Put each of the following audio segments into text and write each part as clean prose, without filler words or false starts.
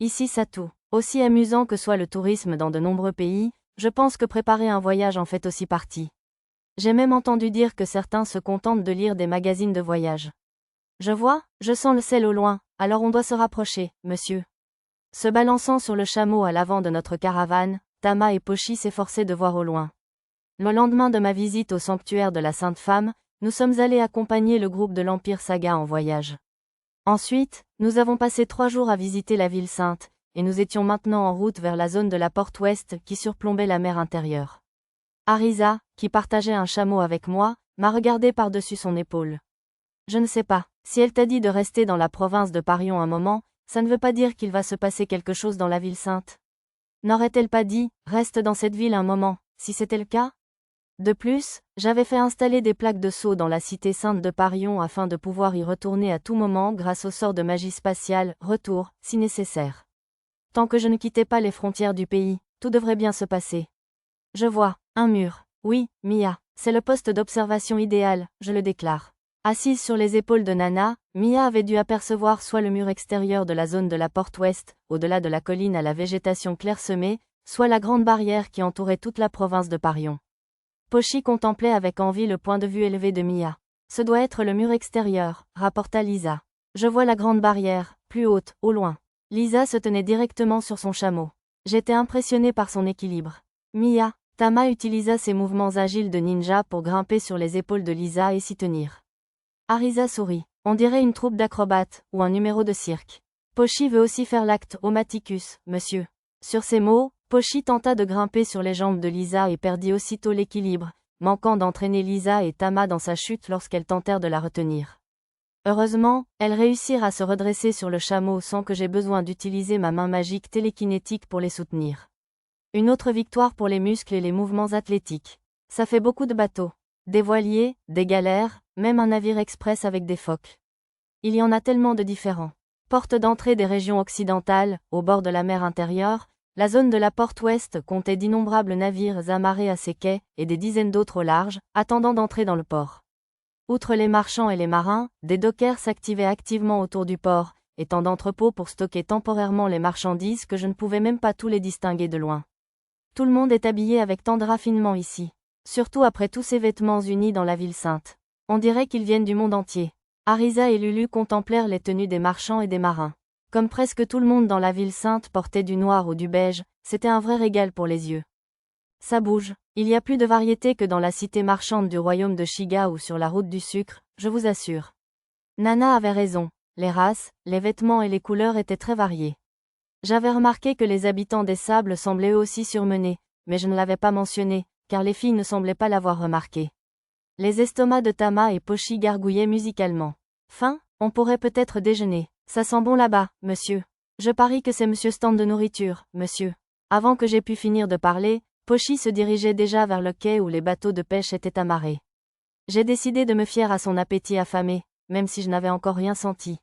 Ici ça tout. Aussi amusant que soit le tourisme dans de nombreux pays, je pense que préparer un voyage en fait aussi partie. J'ai même entendu dire que certains se contentent de lire des magazines de voyage. Je vois, je sens le sel au loin, alors on doit se rapprocher, monsieur. Se balançant sur le chameau à l'avant de notre caravane, Tama et Pochi s'efforçaient de voir au loin. Le lendemain de ma visite au sanctuaire de la Sainte Femme, nous sommes allés accompagner le groupe de l'Empire Saga en voyage. Ensuite, nous avons passé 3 jours à visiter la ville sainte, et nous étions maintenant en route vers la zone de la porte ouest qui surplombait la mer intérieure. Arisa, qui partageait un chameau avec moi, m'a regardé par-dessus son épaule. Je ne sais pas, si elle t'a dit de rester dans la province de Parion un moment, ça ne veut pas dire qu'il va se passer quelque chose dans la ville sainte. N'aurait-elle pas dit, reste dans cette ville un moment, si c'était le cas? De plus, j'avais fait installer des plaques de sceau dans la cité sainte de Parion afin de pouvoir y retourner à tout moment grâce au sort de magie spatiale, retour, si nécessaire. Tant que je ne quittais pas les frontières du pays, tout devrait bien se passer. Je vois, un mur. Oui, Mia, c'est le poste d'observation idéal, je le déclare. Assise sur les épaules de Nana, Mia avait dû apercevoir soit le mur extérieur de la zone de la porte ouest, au-delà de la colline à la végétation clairsemée, soit la grande barrière qui entourait toute la province de Parion. Pochi contemplait avec envie le point de vue élevé de Mia. Ce doit être le mur extérieur, rapporta Lisa. Je vois la grande barrière, plus haute, au loin. Lisa se tenait directement sur son chameau. J'étais impressionnée par son équilibre. Mia, Tama utilisa ses mouvements agiles de ninja pour grimper sur les épaules de Lisa et s'y tenir. Arisa sourit. On dirait une troupe d'acrobates, ou un numéro de cirque. Pochi veut aussi faire l'acte Omaticus, monsieur. Sur ces mots, Pochi tenta de grimper sur les jambes de Lisa et perdit aussitôt l'équilibre, manquant d'entraîner Lisa et Tama dans sa chute lorsqu'elles tentèrent de la retenir. Heureusement, elles réussirent à se redresser sur le chameau sans que j'aie besoin d'utiliser ma main magique télékinétique pour les soutenir. Une autre victoire pour les muscles et les mouvements athlétiques. Ça fait beaucoup de bateaux. Des voiliers, des galères, même un navire express avec des phoques. Il y en a tellement de différents. Porte d'entrée des régions occidentales, au bord de la mer intérieure, la zone de la porte ouest comptait d'innombrables navires amarrés à ses quais et des dizaines d'autres au large, attendant d'entrer dans le port. Outre les marchands et les marins, des dockers s'activaient activement autour du port, étant d'entrepôts pour stocker temporairement les marchandises que je ne pouvais même pas tous les distinguer de loin. Tout le monde est habillé avec tant de raffinement ici. Surtout après tous ces vêtements unis dans la ville sainte. On dirait qu'ils viennent du monde entier. Arisa et Lulu contemplèrent les tenues des marchands et des marins. Comme presque tout le monde dans la ville sainte portait du noir ou du beige, c'était un vrai régal pour les yeux. Ça bouge, il y a plus de variété que dans la cité marchande du royaume de Shiga ou sur la route du sucre, je vous assure. Nana avait raison, les races, les vêtements et les couleurs étaient très variés. J'avais remarqué que les habitants des sables semblaient eux aussi surmenés, mais je ne l'avais pas mentionné, car les filles ne semblaient pas l'avoir remarqué. Les estomacs de Tama et Pochi gargouillaient musicalement. Faim, on pourrait peut-être déjeuner. Ça sent bon là-bas, monsieur. Je parie que c'est monsieur stand de nourriture, monsieur. Avant que j'aie pu finir de parler, Pochi se dirigeait déjà vers le quai où les bateaux de pêche étaient amarrés. J'ai décidé de me fier à son appétit affamé, même si je n'avais encore rien senti.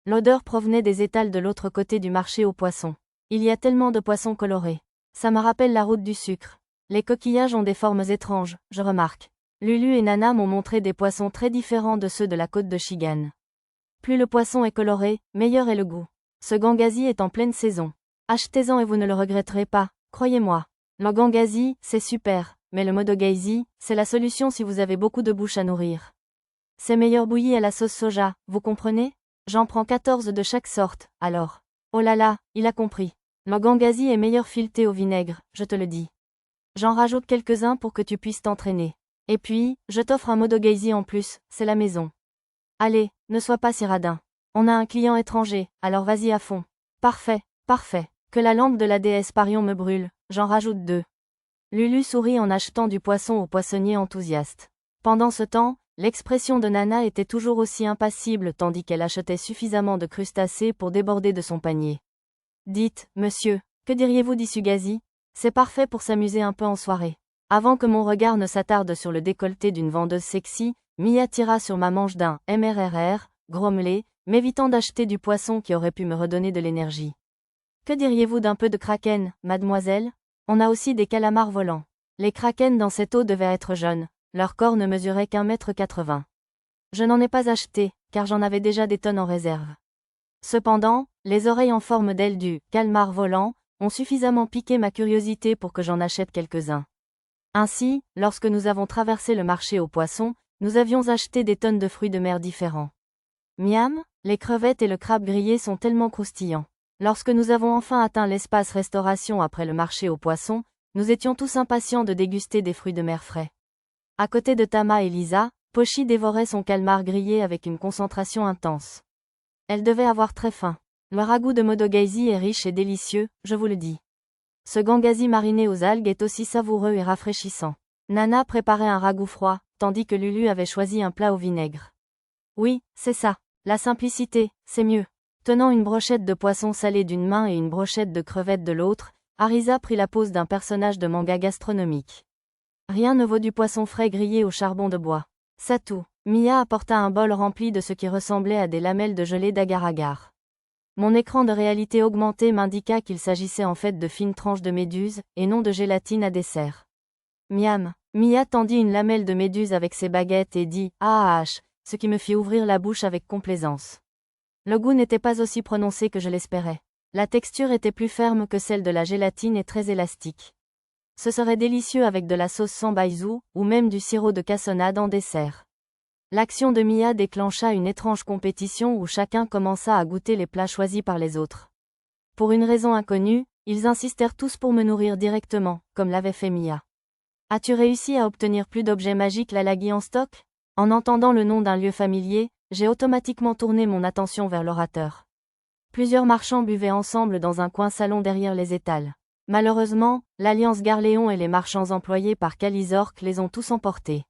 L'odeur provenait des étals de l'autre côté du marché aux poissons. Il y a tellement de poissons colorés. Ça me rappelle la route du sucre. Les coquillages ont des formes étranges, je remarque. Lulu et Nana m'ont montré des poissons très différents de ceux de la côte de Shigan. Plus le poisson est coloré, meilleur est le goût. Ce gangazi est en pleine saison. Achetez-en et vous ne le regretterez pas, croyez-moi. Le gangazi, c'est super, mais le modogaisi, c'est la solution si vous avez beaucoup de bouche à nourrir. C'est meilleur bouilli à la sauce soja, vous comprenez? J'en prends 14 de chaque sorte, alors. Oh là là, il a compris. Le gangazi est meilleur fileté au vinaigre, je te le dis. J'en rajoute quelques-uns pour que tu puisses t'entraîner. Et puis, je t'offre un modogaisi en plus, c'est la maison. Allez, ne sois pas si radin. On a un client étranger, alors vas-y à fond. Parfait, parfait. Que la lampe de la déesse Parion me brûle, j'en rajoute 2. Lulu sourit en achetant du poisson au poissonnier enthousiaste. Pendant ce temps, l'expression de Nana était toujours aussi impassible tandis qu'elle achetait suffisamment de crustacés pour déborder de son panier. Dites, monsieur, que diriez-vous d'Isugazi? C'est parfait pour s'amuser un peu en soirée. Avant que mon regard ne s'attarde sur le décolleté d'une vendeuse sexy, Mia tira sur ma manche d'un MRRR, grommelé, m'évitant d'acheter du poisson qui aurait pu me redonner de l'énergie. Que diriez-vous d'un peu de kraken, mademoiselle? On a aussi des calamars volants. Les krakens dans cette eau devaient être jeunes, leur corps ne mesurait qu'1,80 m. Je n'en ai pas acheté, car j'en avais déjà des tonnes en réserve. Cependant, les oreilles en forme d'aile du calmar volant ont suffisamment piqué ma curiosité pour que j'en achète quelques-uns. Ainsi, lorsque nous avons traversé le marché aux poissons, nous avions acheté des tonnes de fruits de mer différents. Miam, les crevettes et le crabe grillé sont tellement croustillants. Lorsque nous avons enfin atteint l'espace restauration après le marché aux poissons, nous étions tous impatients de déguster des fruits de mer frais. À côté de Tama et Lisa, Pochi dévorait son calmar grillé avec une concentration intense. Elle devait avoir très faim. Le ragoût de modogaisi est riche et délicieux, je vous le dis. Ce gangazi mariné aux algues est aussi savoureux et rafraîchissant. Nana préparait un ragoût froid, tandis que Lulu avait choisi un plat au vinaigre. Oui, c'est ça. La simplicité, c'est mieux. Tenant une brochette de poisson salé d'une main et une brochette de crevettes de l'autre, Arisa prit la pose d'un personnage de manga gastronomique. Rien ne vaut du poisson frais grillé au charbon de bois. Satu. Mia apporta un bol rempli de ce qui ressemblait à des lamelles de gelée d'agar-agar. Mon écran de réalité augmentée m'indiqua qu'il s'agissait en fait de fines tranches de méduse, et non de gélatine à dessert. Miam. Mia tendit une lamelle de méduse avec ses baguettes et dit « Ah, ce qui me fit ouvrir la bouche avec complaisance. Le goût n'était pas aussi prononcé que je l'espérais. La texture était plus ferme que celle de la gélatine et très élastique. Ce serait délicieux avec de la sauce sambaizu, ou même du sirop de cassonade en dessert. L'action de Mia déclencha une étrange compétition où chacun commença à goûter les plats choisis par les autres. Pour une raison inconnue, ils insistèrent tous pour me nourrir directement, comme l'avait fait Mia. As-tu réussi à obtenir plus d'objets magiques Lalagi en stock? En entendant le nom d'un lieu familier, j'ai automatiquement tourné mon attention vers l'orateur. Plusieurs marchands buvaient ensemble dans un coin salon derrière les étals. Malheureusement, l'Alliance Garléon et les marchands employés par Calizork les ont tous emportés.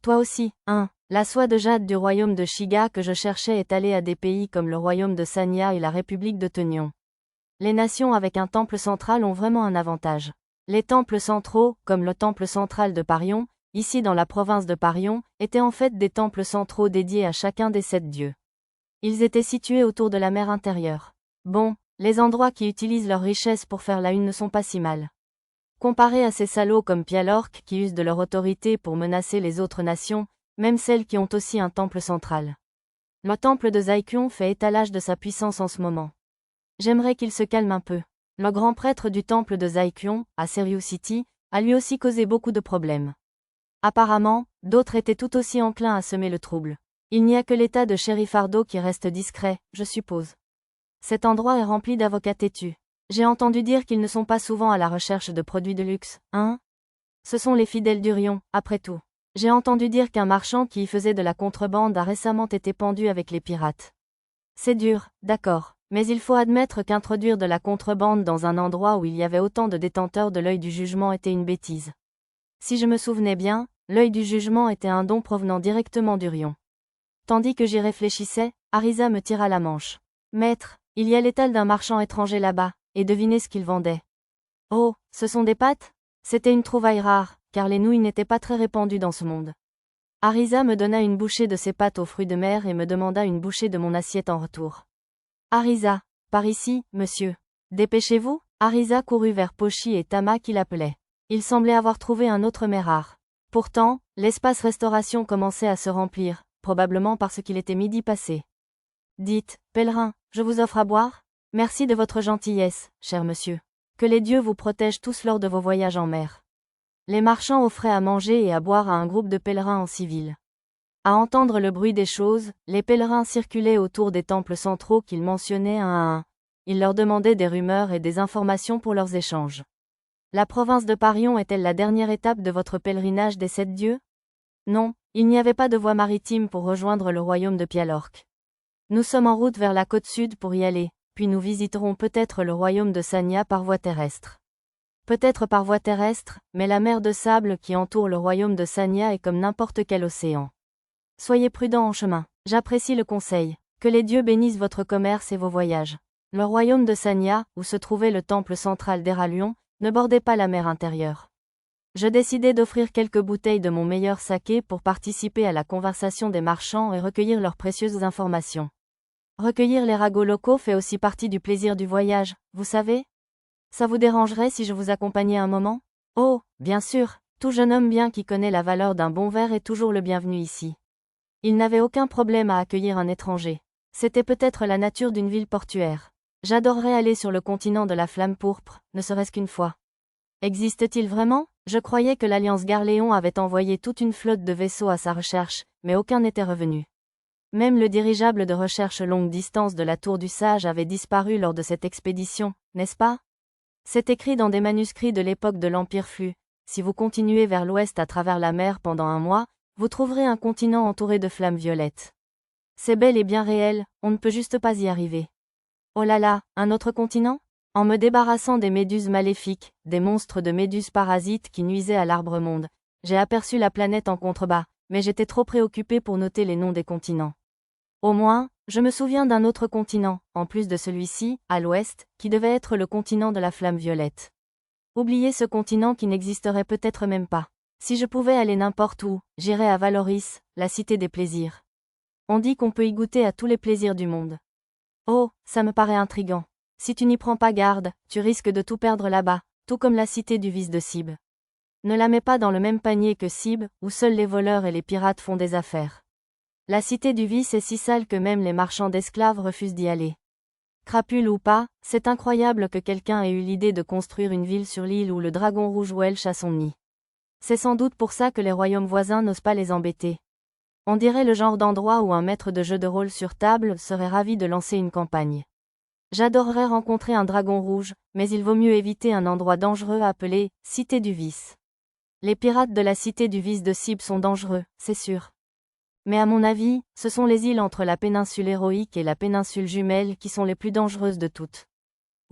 Toi aussi, hein? La soie de jade du royaume de Shiga que je cherchais est allée à des pays comme le royaume de Sanya et la république de Teunion. Les nations avec un temple central ont vraiment un avantage. Les temples centraux, comme le temple central de Parion, ici dans la province de Parion, étaient en fait des temples centraux dédiés à chacun des 7 dieux. Ils étaient situés autour de la mer intérieure. Bon, les endroits qui utilisent leur richesse pour faire la une ne sont pas si mal. Comparés à ces salauds comme Pialork qui usent de leur autorité pour menacer les autres nations, même celles qui ont aussi un temple central. Le temple de Zaikyon fait étalage de sa puissance en ce moment. J'aimerais qu'il se calme un peu. Le grand prêtre du temple de Zaikyon, à Serious City, a lui aussi causé beaucoup de problèmes. Apparemment, d'autres étaient tout aussi enclins à semer le trouble. Il n'y a que l'état de Sherifardo qui reste discret, je suppose. Cet endroit est rempli d'avocats têtus. J'ai entendu dire qu'ils ne sont pas souvent à la recherche de produits de luxe, hein? Ce sont les fidèles d'Urion, après tout. J'ai entendu dire qu'un marchand qui y faisait de la contrebande a récemment été pendu avec les pirates. C'est dur, d'accord, mais il faut admettre qu'introduire de la contrebande dans un endroit où il y avait autant de détenteurs de l'œil du jugement était une bêtise. Si je me souvenais bien, l'œil du jugement était un don provenant directement d'Urion. Tandis que j'y réfléchissais, Arisa me tira la manche. Maître, il y a l'étal d'un marchand étranger là-bas, et devinez ce qu'il vendait. Oh, ce sont des pâtes? C'était une trouvaille rare, car les nouilles n'étaient pas très répandues dans ce monde. Arisa me donna une bouchée de ses pâtes aux fruits de mer et me demanda une bouchée de mon assiette en retour. Arisa, par ici, monsieur. Dépêchez-vous. Arisa courut vers Pochi et Tama qui l'appelaient. Il semblait avoir trouvé un autre mets rare. Pourtant, l'espace restauration commençait à se remplir, probablement parce qu'il était midi passé. Dites, pèlerin, je vous offre à boire? Merci de votre gentillesse, cher monsieur. Que les dieux vous protègent tous lors de vos voyages en mer. Les marchands offraient à manger et à boire à un groupe de pèlerins en civil. À entendre le bruit des choses, les pèlerins circulaient autour des temples centraux qu'ils mentionnaient un à un. Ils leur demandaient des rumeurs et des informations pour leurs échanges. La province de Parion est-elle la dernière étape de votre pèlerinage des 7 dieux? Non, il n'y avait pas de voie maritime pour rejoindre le royaume de Pialork. Nous sommes en route vers la côte sud pour y aller, puis nous visiterons peut-être le royaume de Sanya par voie terrestre. Peut-être par voie terrestre, mais la mer de sable qui entoure le royaume de Sanya est comme n'importe quel océan. Soyez prudents en chemin. J'apprécie le conseil. Que les dieux bénissent votre commerce et vos voyages. Le royaume de Sanya, où se trouvait le temple central d'Eralion, ne bordait pas la mer intérieure. Je décidai d'offrir quelques bouteilles de mon meilleur saké pour participer à la conversation des marchands et recueillir leurs précieuses informations. Recueillir les ragots locaux fait aussi partie du plaisir du voyage, vous savez? Ça vous dérangerait si je vous accompagnais un moment? Oh, bien sûr, tout jeune homme bien qui connaît la valeur d'un bon verre est toujours le bienvenu ici. Il n'avait aucun problème à accueillir un étranger. C'était peut-être la nature d'une ville portuaire. J'adorerais aller sur le continent de la flamme pourpre, ne serait-ce qu'une fois. Existe-t-il vraiment? Je croyais que l'Alliance Garléon avait envoyé toute une flotte de vaisseaux à sa recherche, mais aucun n'était revenu. Même le dirigeable de recherche longue distance de la Tour du Sage avait disparu lors de cette expédition, n'est-ce pas? C'est écrit dans des manuscrits de l'époque de l'Empire Flux. Si vous continuez vers l'ouest à travers la mer pendant un mois, vous trouverez un continent entouré de flammes violettes. C'est bel et bien réel, on ne peut juste pas y arriver. Oh là là, un autre continent? En me débarrassant des méduses maléfiques, des monstres de méduses parasites qui nuisaient à l'arbre-monde, j'ai aperçu la planète en contrebas, mais j'étais trop préoccupé pour noter les noms des continents. Au moins, je me souviens d'un autre continent, en plus de celui-ci, à l'ouest, qui devait être le continent de la flamme violette. Oubliez ce continent qui n'existerait peut-être même pas. Si je pouvais aller n'importe où, j'irais à Valoris, la cité des plaisirs. On dit qu'on peut y goûter à tous les plaisirs du monde. Oh, ça me paraît intriguant. Si tu n'y prends pas garde, tu risques de tout perdre là-bas, tout comme la cité du vice de Sib. Ne la mets pas dans le même panier que Sib, où seuls les voleurs et les pirates font des affaires. La cité du vice est si sale que même les marchands d'esclaves refusent d'y aller. Crapule ou pas, c'est incroyable que quelqu'un ait eu l'idée de construire une ville sur l'île où le dragon rouge Welsh a son nid. C'est sans doute pour ça que les royaumes voisins n'osent pas les embêter. On dirait le genre d'endroit où un maître de jeu de rôle sur table serait ravi de lancer une campagne. J'adorerais rencontrer un dragon rouge, mais il vaut mieux éviter un endroit dangereux appelé « Cité du Vice ». Les pirates de la Cité du Vice de Sib sont dangereux, c'est sûr. Mais à mon avis, ce sont les îles entre la péninsule héroïque et la péninsule jumelle qui sont les plus dangereuses de toutes.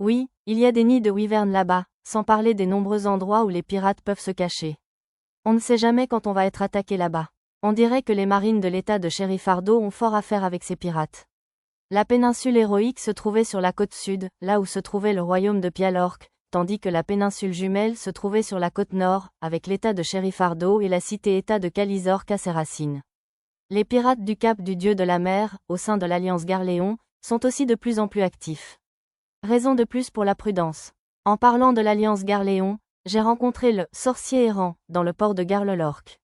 Oui, il y a des nids de wyvernes là-bas, sans parler des nombreux endroits où les pirates peuvent se cacher. On ne sait jamais quand on va être attaqué là-bas. On dirait que les marines de l'état de Sherifardo ont fort à faire avec ces pirates. La péninsule héroïque se trouvait sur la côte sud, là où se trouvait le royaume de Pialork, tandis que la péninsule jumelle se trouvait sur la côte nord, avec l'état de Sherifardo et la cité-état de Calizork à ses racines. Les pirates du Cap du Dieu de la Mer, au sein de l'Alliance Garléon, sont aussi de plus en plus actifs. Raison de plus pour la prudence. En parlant de l'Alliance Garléon, j'ai rencontré le sorcier errant dans le port de Garlelork.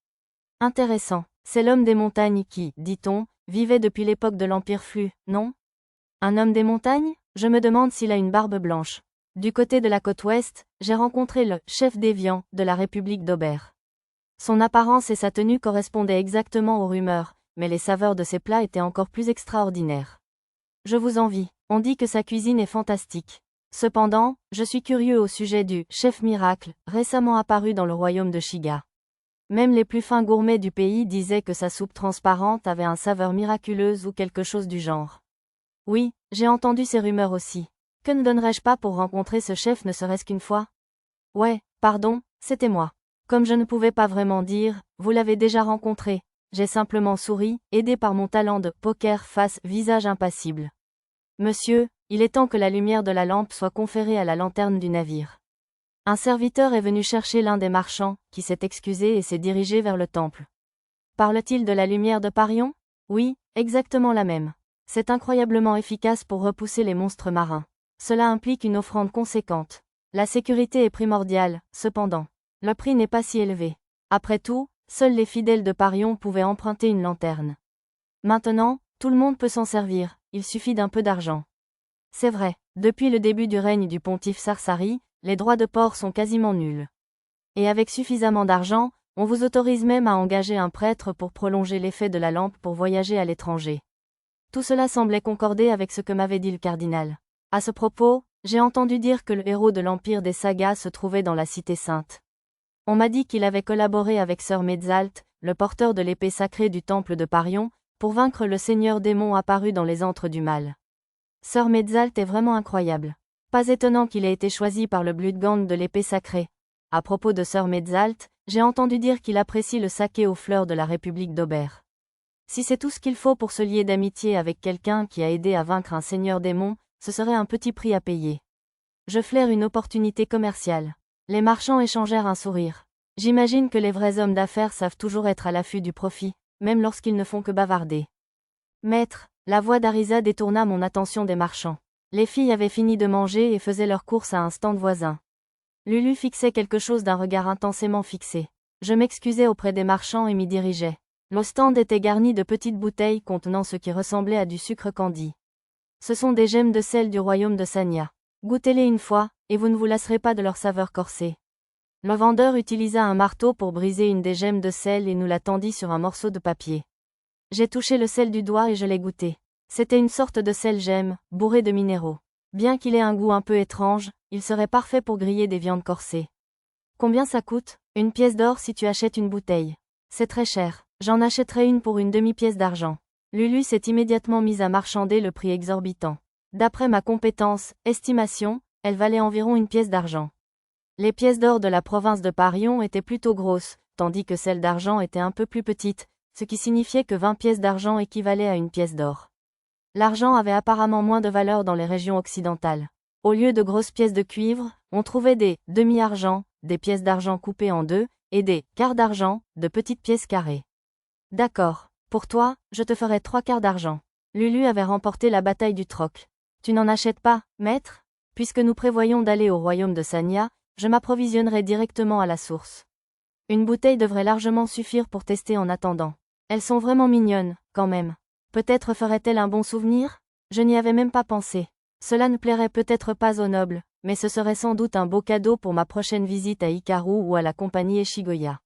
Intéressant, c'est l'homme des montagnes qui, dit-on, vivait depuis l'époque de l'Empire Flux, non? Un homme des montagnes? Je me demande s'il a une barbe blanche. Du côté de la côte ouest, j'ai rencontré le chef déviant de la République d'Aubert. Son apparence et sa tenue correspondaient exactement aux rumeurs, mais les saveurs de ses plats étaient encore plus extraordinaires. Je vous envie, on dit que sa cuisine est fantastique. Cependant, je suis curieux au sujet du chef miracle, récemment apparu dans le royaume de Shiga. Même les plus fins gourmets du pays disaient que sa soupe transparente avait une saveur miraculeuse ou quelque chose du genre. Oui, j'ai entendu ces rumeurs aussi. Que ne donnerais-je pas pour rencontrer ce chef ne serait-ce qu'une fois? Ouais, pardon, c'était moi. Comme je ne pouvais pas vraiment dire, vous l'avez déjà rencontré, j'ai simplement souri, aidé par mon talent de poker face visage impassible. Monsieur, il est temps que la lumière de la lampe soit conférée à la lanterne du navire. Un serviteur est venu chercher l'un des marchands, qui s'est excusé et s'est dirigé vers le temple. Parle-t-il de la lumière de Parion? Oui, exactement la même. C'est incroyablement efficace pour repousser les monstres marins. Cela implique une offrande conséquente. La sécurité est primordiale, cependant. Le prix n'est pas si élevé. Après tout, seuls les fidèles de Parion pouvaient emprunter une lanterne. Maintenant, tout le monde peut s'en servir, il suffit d'un peu d'argent. C'est vrai, depuis le début du règne du pontife Sarsari, les droits de port sont quasiment nuls. Et avec suffisamment d'argent, on vous autorise même à engager un prêtre pour prolonger l'effet de la lampe pour voyager à l'étranger. Tout cela semblait concorder avec ce que m'avait dit le cardinal. À ce propos, j'ai entendu dire que le héros de l'Empire des sagas se trouvait dans la Cité Sainte. On m'a dit qu'il avait collaboré avec Sir Metzalt, le porteur de l'épée sacrée du temple de Parion, pour vaincre le seigneur démon apparu dans les antres du mal. Sir Metzalt est vraiment incroyable. Pas étonnant qu'il ait été choisi par le Bloodgang de l'épée sacrée. À propos de Sir Metzalt, j'ai entendu dire qu'il apprécie le saké aux fleurs de la République d'Aubert. Si c'est tout ce qu'il faut pour se lier d'amitié avec quelqu'un qui a aidé à vaincre un seigneur démon, ce serait un petit prix à payer. Je flaire une opportunité commerciale. Les marchands échangèrent un sourire. J'imagine que les vrais hommes d'affaires savent toujours être à l'affût du profit, même lorsqu'ils ne font que bavarder. Maître, la voix d'Arisa détourna mon attention des marchands. Les filles avaient fini de manger et faisaient leurs courses à un stand voisin. Lulu fixait quelque chose d'un regard intensément fixé. Je m'excusais auprès des marchands et m'y dirigeais. Le stand était garni de petites bouteilles contenant ce qui ressemblait à du sucre candi. Ce sont des gemmes de sel du royaume de Sanya. Goûtez-les une fois, et vous ne vous lasserez pas de leur saveur corsée. Le vendeur utilisa un marteau pour briser une des gemmes de sel et nous la tendit sur un morceau de papier. J'ai touché le sel du doigt et je l'ai goûté. C'était une sorte de sel gemme, bourré de minéraux. Bien qu'il ait un goût un peu étrange, il serait parfait pour griller des viandes corsées. Combien ça coûte? Une pièce d'or si tu achètes une bouteille. C'est très cher. J'en achèterai une pour une demi-pièce d'argent. Lulu s'est immédiatement mise à marchander le prix exorbitant. D'après ma compétence, estimation, elle valait environ une pièce d'argent. Les pièces d'or de la province de Parion étaient plutôt grosses, tandis que celles d'argent étaient un peu plus petites, ce qui signifiait que 20 pièces d'argent équivalaient à une pièce d'or. L'argent avait apparemment moins de valeur dans les régions occidentales. Au lieu de grosses pièces de cuivre, on trouvait des demi-argent, des pièces d'argent coupées en deux, et des quarts d'argent, de petites pièces carrées. D'accord. Pour toi, je te ferai 3 quarts d'argent. Lulu avait remporté la bataille du troc. Tu n'en achètes pas, maître? Puisque nous prévoyons d'aller au royaume de Sanya, je m'approvisionnerai directement à la source. Une bouteille devrait largement suffire pour tester en attendant. Elles sont vraiment mignonnes, quand même. Peut-être ferait-elle un bon souvenir? Je n'y avais même pas pensé. Cela ne plairait peut-être pas aux nobles, mais ce serait sans doute un beau cadeau pour ma prochaine visite à Hikaru ou à la compagnie Eshigoya.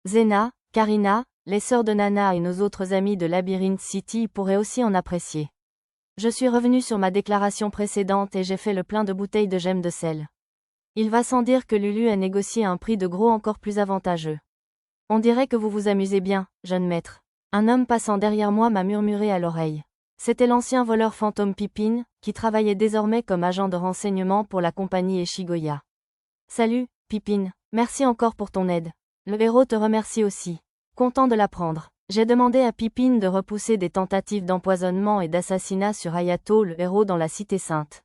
Zena, Karina, les sœurs de Nana et nos autres amis de Labyrinth City pourraient aussi en apprécier. Je suis revenu sur ma déclaration précédente et j'ai fait le plein de bouteilles de gemmes de sel. Il va sans dire que Lulu a négocié un prix de gros encore plus avantageux. On dirait que vous vous amusez bien, jeune maître. Un homme passant derrière moi m'a murmuré à l'oreille. C'était l'ancien voleur fantôme Pippin, qui travaillait désormais comme agent de renseignement pour la compagnie Eshigoya. Salut, Pippin, merci encore pour ton aide. Le héros te remercie aussi. Content de l'apprendre. J'ai demandé à Pippin de repousser des tentatives d'empoisonnement et d'assassinat sur Hayato, le héros dans la Cité Sainte.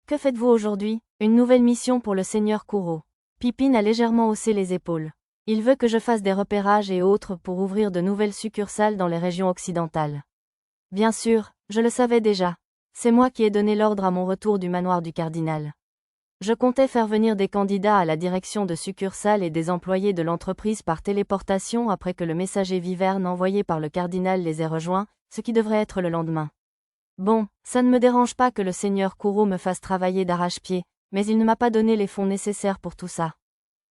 Que faites-vous aujourd'hui? Une nouvelle mission pour le seigneur Kuro. Pippin a légèrement haussé les épaules. Il veut que je fasse des repérages et autres pour ouvrir de nouvelles succursales dans les régions occidentales. Bien sûr, je le savais déjà. C'est moi qui ai donné l'ordre à mon retour du manoir du cardinal. Je comptais faire venir des candidats à la direction de succursales et des employés de l'entreprise par téléportation après que le messager Viverne envoyé par le cardinal les ait rejoints, ce qui devrait être le lendemain. Bon, ça ne me dérange pas que le seigneur Kuro me fasse travailler d'arrache-pied, mais il ne m'a pas donné les fonds nécessaires pour tout ça.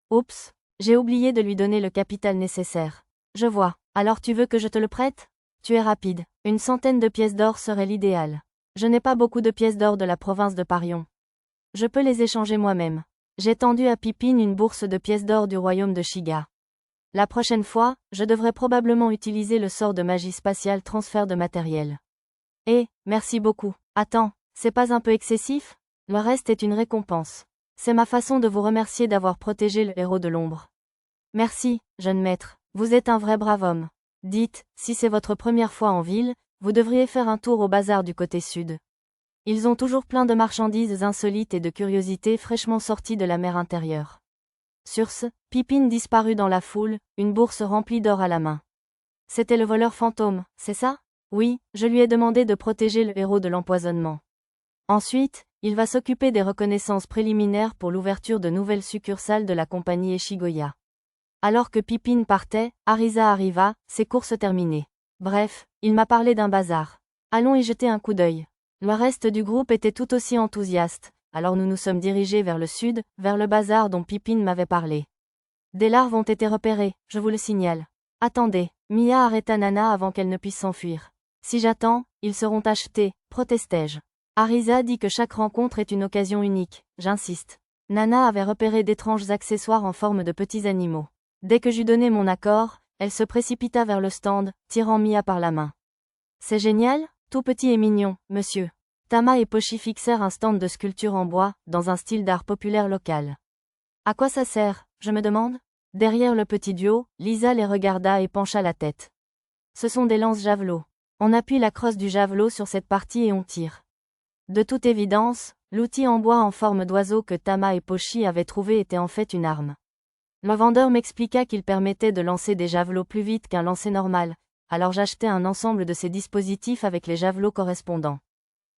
Oups, j'ai oublié de lui donner le capital nécessaire. Je vois, alors tu veux que je te le prête? Tu es rapide, une centaine de pièces d'or serait l'idéal. Je n'ai pas beaucoup de pièces d'or de la province de Parion. Je peux les échanger moi-même. J'ai tendu à Pippin une bourse de pièces d'or du royaume de Shiga. La prochaine fois, je devrais probablement utiliser le sort de magie spatiale transfert de matériel. Merci beaucoup. Attends, c'est pas un peu excessif? Le reste est une récompense. C'est ma façon de vous remercier d'avoir protégé le héros de l'ombre. Merci, jeune maître, vous êtes un vrai brave homme. Dites, si c'est votre première fois en ville, vous devriez faire un tour au bazar du côté sud. Ils ont toujours plein de marchandises insolites et de curiosités fraîchement sorties de la mer intérieure. Sur ce, Pippin disparut dans la foule, une bourse remplie d'or à la main. C'était le voleur fantôme, c'est ça? Oui, je lui ai demandé de protéger le héros de l'empoisonnement. Ensuite, il va s'occuper des reconnaissances préliminaires pour l'ouverture de nouvelles succursales de la compagnie Eshigoya. Alors que Pippin partait, Arisa arriva, ses courses terminées. Bref, il m'a parlé d'un bazar. Allons y jeter un coup d'œil. Le reste du groupe était tout aussi enthousiaste, alors nous nous sommes dirigés vers le sud, vers le bazar dont Pippin m'avait parlé. Des larves ont été repérées, je vous le signale. Attendez, Mia arrêta Nana avant qu'elle ne puisse s'enfuir. Si j'attends, ils seront achetés, protestai-je. Arisa dit que chaque rencontre est une occasion unique, j'insiste. Nana avait repéré d'étranges accessoires en forme de petits animaux. Dès que j'eus donné mon accord, elle se précipita vers le stand, tirant Mia par la main. C'est génial, tout petit et mignon, monsieur. Tama et Pochi fixèrent un stand de sculpture en bois, dans un style d'art populaire local. À quoi ça sert, je me demande? Derrière le petit duo, Lisa les regarda et pencha la tête. Ce sont des lance-javelots. On appuie la crosse du javelot sur cette partie et on tire. De toute évidence, l'outil en bois en forme d'oiseau que Tama et Pochi avaient trouvé était en fait une arme. Le vendeur m'expliqua qu'il permettait de lancer des javelots plus vite qu'un lancer normal, alors j'achetai un ensemble de ces dispositifs avec les javelots correspondants.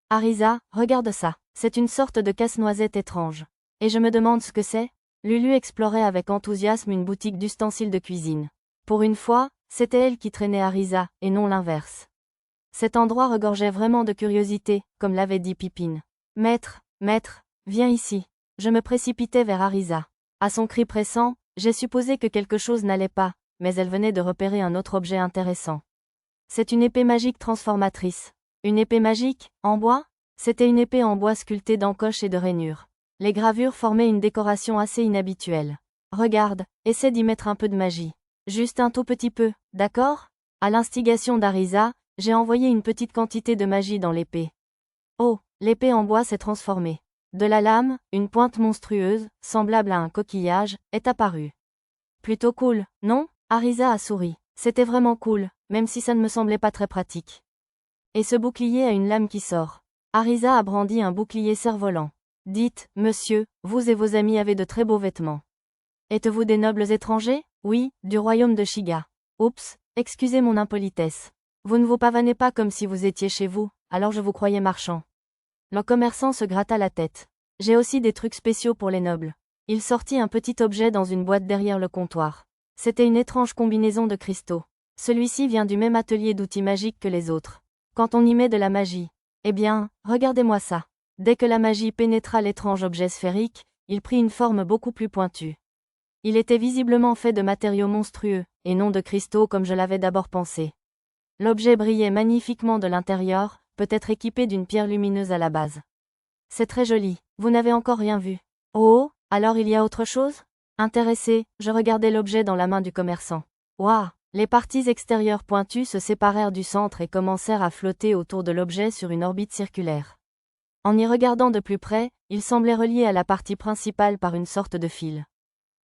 Arisa, regarde ça, c'est une sorte de casse-noisette étrange. Et je me demande ce que c'est? Lulu explorait avec enthousiasme une boutique d'ustensiles de cuisine. Pour une fois, C'était elle qui traînait Arisa, et non l'inverse. Cet endroit regorgeait vraiment de curiosité, comme l'avait dit Pippin. Maître, maître, viens ici. Je me précipitai vers Arisa. À son cri pressant, j'ai supposé que quelque chose n'allait pas, mais elle venait de repérer un autre objet intéressant. C'est une épée magique transformatrice. Une épée magique, en bois? C'était une épée en bois sculptée d'encoches et de rainures. Les gravures formaient une décoration assez inhabituelle. Regarde, essaie d'y mettre un peu de magie. Juste un tout petit peu, d'accord? À l'instigation d'Arisa, j'ai envoyé une petite quantité de magie dans l'épée. Oh, l'épée en bois s'est transformée. De la lame, une pointe monstrueuse, semblable à un coquillage, est apparue. Plutôt cool, non? Arisa a souri. C'était vraiment cool, même si ça ne me semblait pas très pratique. Et ce bouclier a une lame qui sort. Arisa a brandi un bouclier cerf-volant. Dites, monsieur, vous et vos amis avez de très beaux vêtements. Êtes-vous des nobles étrangers? Oui, du royaume de Shiga. Oups, excusez mon impolitesse. Vous ne vous pavanez pas comme si vous étiez chez vous, alors je vous croyais marchand. Le commerçant se gratta la tête. J'ai aussi des trucs spéciaux pour les nobles. Il sortit un petit objet dans une boîte derrière le comptoir. C'était une étrange combinaison de cristaux. Celui-ci vient du même atelier d'outils magiques que les autres. Quand on y met de la magie. Eh bien, regardez-moi ça. Dès que la magie pénétra l'étrange objet sphérique, il prit une forme beaucoup plus pointue. Il était visiblement fait de matériaux monstrueux, et non de cristaux comme je l'avais d'abord pensé. L'objet brillait magnifiquement de l'intérieur, peut-être équipé d'une pierre lumineuse à la base. C'est très joli, vous n'avez encore rien vu. Oh, alors il y a autre chose? Intéressé, je regardais l'objet dans la main du commerçant. Waouh! Les parties extérieures pointues se séparèrent du centre et commencèrent à flotter autour de l'objet sur une orbite circulaire. En y regardant de plus près, il semblait relié à la partie principale par une sorte de fil.